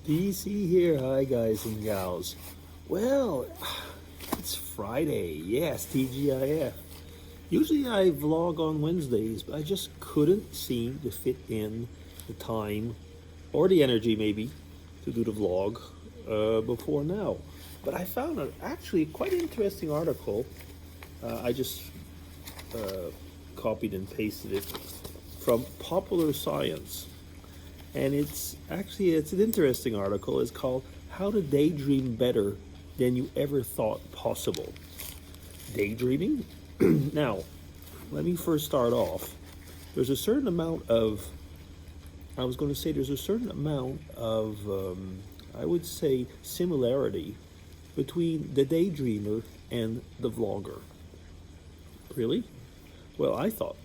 DC here. Hi, guys and gals. Well, it's Friday. Yes, TGIF. Usually I vlog on Wednesdays, but I just couldn't seem to fit in the time or the energy, maybe, to do the vlog before now. But I found actually quite interesting article. I just copied and pasted it from Popular Science. And it's an interesting article. It's called How to Daydream Better Than You Ever Thought Possible. Daydreaming? Now, let me first start off. There's a certain amount of, I would say, similarity between the daydreamer and the vlogger. Really? Well, I thought,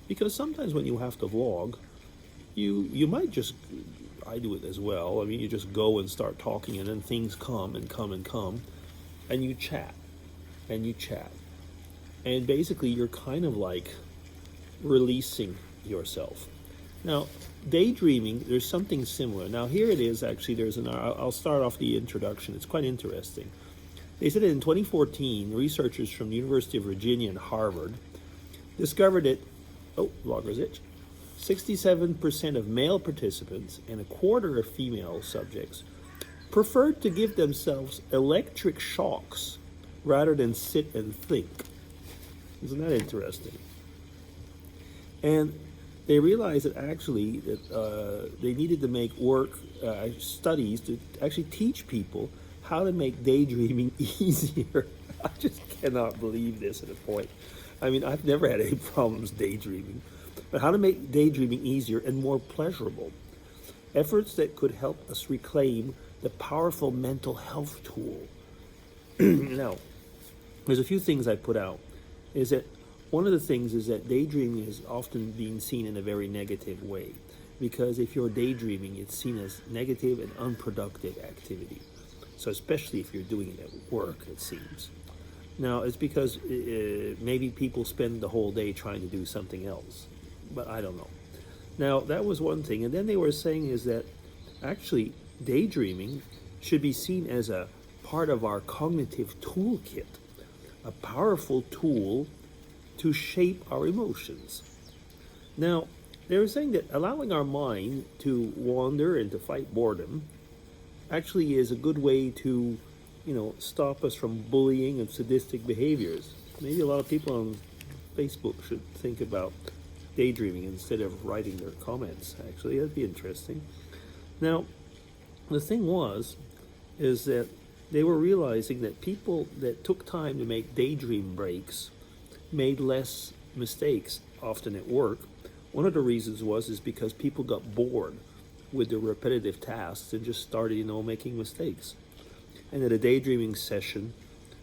because sometimes when you have to vlog, you might just, I do it as well. I mean, you just go and start talking, and then things come and come and come, and you chat, and basically you're kind of like releasing yourself. Now, daydreaming, there's something similar. Now, here it is. Actually, I'll start off the introduction. It's quite interesting. They said that in 2014, researchers from the University of Virginia and Harvard discovered that, vlogger's itch, 67% of male participants and a quarter of female subjects preferred to give themselves electric shocks rather than sit and think. Isn't that interesting? And they realized that actually they needed to make studies to actually teach people how to make daydreaming easier. I just cannot believe this at a point. I mean, I've never had any problems daydreaming. But how to make daydreaming easier and more pleasurable. Efforts that could help us reclaim the powerful mental health tool. Now, there's a few things I put out. Is that one of the things is that daydreaming is often being seen in a very negative way. Because if you're daydreaming, it's seen as negative and unproductive activity. So especially if you're doing it at work, it seems. Now, it's because maybe people spend the whole day trying to do something else. But I don't know. Now, that was one thing. And then they were saying is that actually daydreaming should be seen as a part of our cognitive toolkit, a powerful tool to shape our emotions. Now, they were saying that allowing our mind to wander and to fight boredom actually is a good way to, stop us from bullying and sadistic behaviors. Maybe a lot of people on Facebook should think about daydreaming instead of writing their comments. Actually, that'd be interesting. Now, the thing is that they were realizing that people that took time to make daydream breaks made less mistakes, often at work. One of the reasons is because people got bored with the repetitive tasks and just started, making mistakes. And that a daydreaming session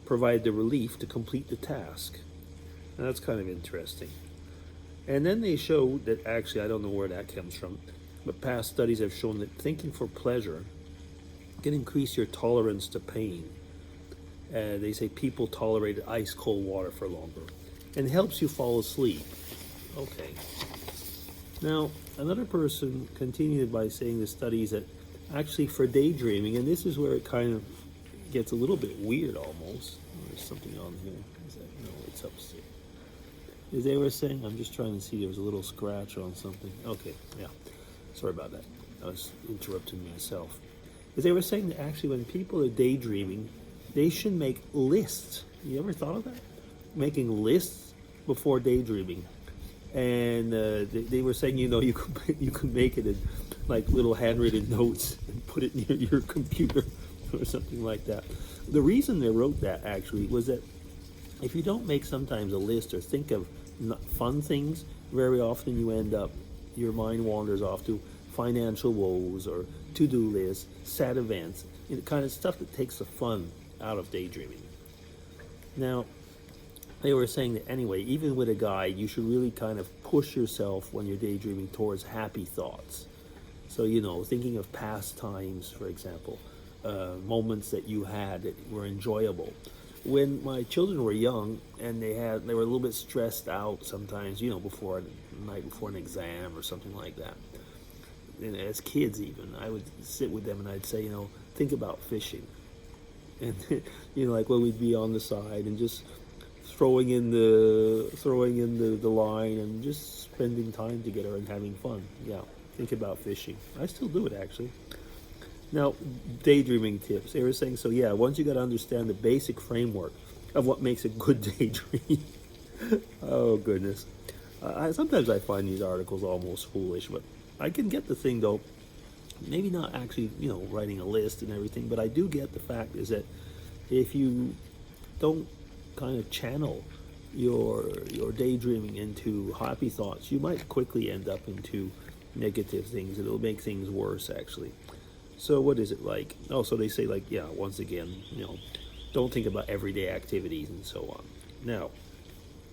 provided the relief to complete the task. And that's kind of interesting. And then they showed that actually, I don't know where that comes from, but past studies have shown that thinking for pleasure can increase your tolerance to pain. They say people tolerate ice cold water for longer and helps you fall asleep. Okay. Now, another person continued by saying the studies that actually for daydreaming, and this is where it kind of gets a little bit weird almost. There's something on here. No, it's upstairs. As they were saying, I'm just trying to see, there was a little scratch on something. Okay, yeah. Sorry about that. I was interrupting myself. As they were saying that actually when people are daydreaming, they should make lists. You ever thought of that? Making lists before daydreaming. And they were saying, you could make it in like little handwritten notes and put it near your computer or something like that. The reason they wrote that actually was that if you don't make sometimes a list or think of fun things, very often your mind wanders off to financial woes or to-do lists, sad events, kind of stuff that takes the fun out of daydreaming. Now, they were saying that anyway, even with a guide, you should really kind of push yourself when you're daydreaming towards happy thoughts. So, thinking of past times, for example, moments that you had that were enjoyable. When my children were young and they were a little bit stressed out sometimes, before the night before an exam or something like that, and as kids even, I would sit with them and I'd say, think about fishing. And like when we'd be on the side and just throwing in the line and just spending time together and having fun. Yeah, think about fishing. I still do it actually. Now, daydreaming tips. They were saying, so yeah, once you got to understand the basic framework of what makes a good daydream. Oh goodness. Sometimes I find these articles almost foolish, but I can get the thing though. Maybe not actually, writing a list and everything, but I do get the fact is that if you don't kind of channel your daydreaming into happy thoughts, you might quickly end up into negative things. It'll make things worse, actually. So what is it like? Oh, so they say like, yeah, once again, don't think about everyday activities and so on. Now,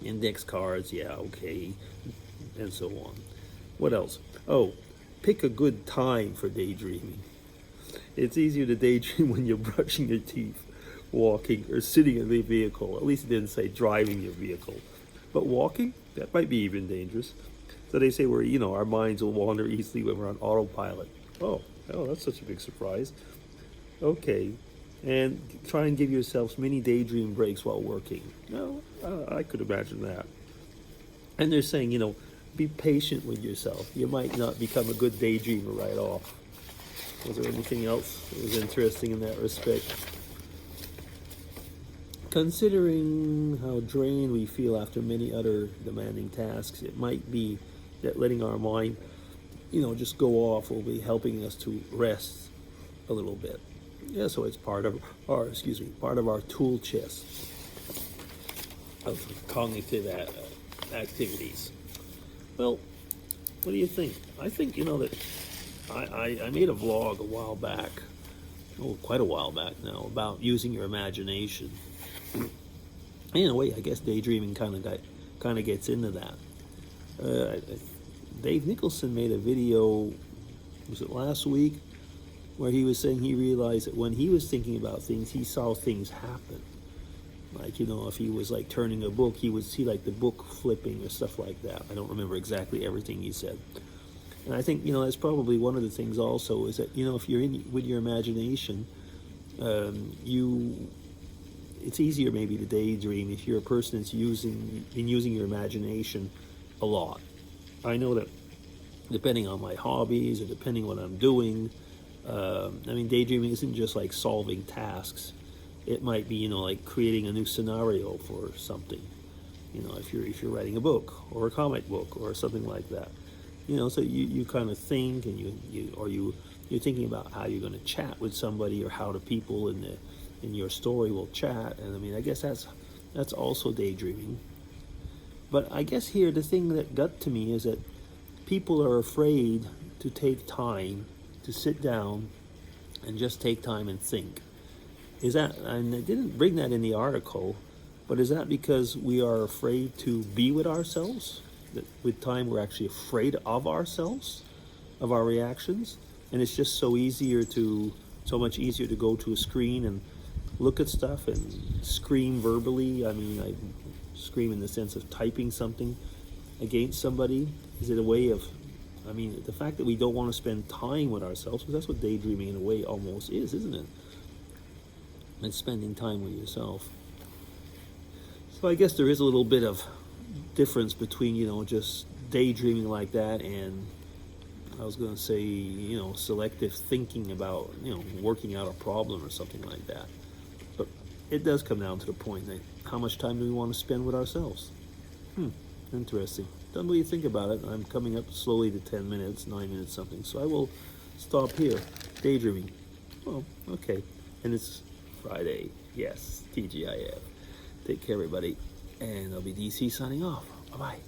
index cards, yeah, okay, and so on. What else? Oh, pick a good time for daydreaming. It's easier to daydream when you're brushing your teeth, walking, or sitting in the vehicle. At least it didn't say driving your vehicle. But walking, that might be even dangerous. So they say our minds will wander easily when we're on autopilot. Oh, that's such a big surprise. Okay, and try and give yourselves mini daydream breaks while working. No, I could imagine that. And they're saying, be patient with yourself. You might not become a good daydreamer right off. Was there anything else that was interesting in that respect? Considering how drained we feel after many other demanding tasks, it might be that letting our mind, just go off will be helping us to rest a little bit. Yeah, so it's part of our tool chest of cognitive activities. Well, what do you think? I think, that I made a vlog a while back, quite a while back now, about using your imagination. In a way, I guess daydreaming kind of gets into that. Dave Nicholson made a video, was it last week, where he was saying he realized that when he was thinking about things, he saw things happen. Like, if he was like turning a book, he would see like the book flipping or stuff like that. I don't remember exactly everything he said. And I think, that's probably one of the things also is that, if you're in with your imagination, it's easier maybe to daydream if you're a person that's using your imagination a lot. I know that depending on my hobbies or depending on what I'm doing, daydreaming isn't just like solving tasks. It might be, like creating a new scenario for something. If you're writing a book or a comic book or something like that. So you kind of think and you're thinking about how you're going to chat with somebody or how the people in your story will chat. And I guess that's also daydreaming. But I guess here the thing that got to me is that people are afraid to take time to sit down and just take time and think. Is that, and I didn't bring that in the article, but is that because we are afraid to be with ourselves? That with time we're actually afraid of ourselves, of our reactions, and it's just so much easier to go to a screen and look at stuff and scream verbally. I scream in the sense of typing something against somebody. Is it a way of, the fact that we don't want to spend time with ourselves, because that's what daydreaming in a way almost is, isn't it? It's spending time with yourself. So I guess there is a little bit of difference between, just daydreaming like that and, I was going to say, selective thinking about, working out a problem or something like that. But it does come down to the point that how much time do we want to spend with ourselves? Interesting. Don't know what you think about it. I'm coming up slowly to 10 minutes, 9 minutes something. So I will stop here. Daydreaming. Well, okay. And it's Friday. Yes, TGIF. Take care, everybody. And I'll be DC signing off. Bye-bye.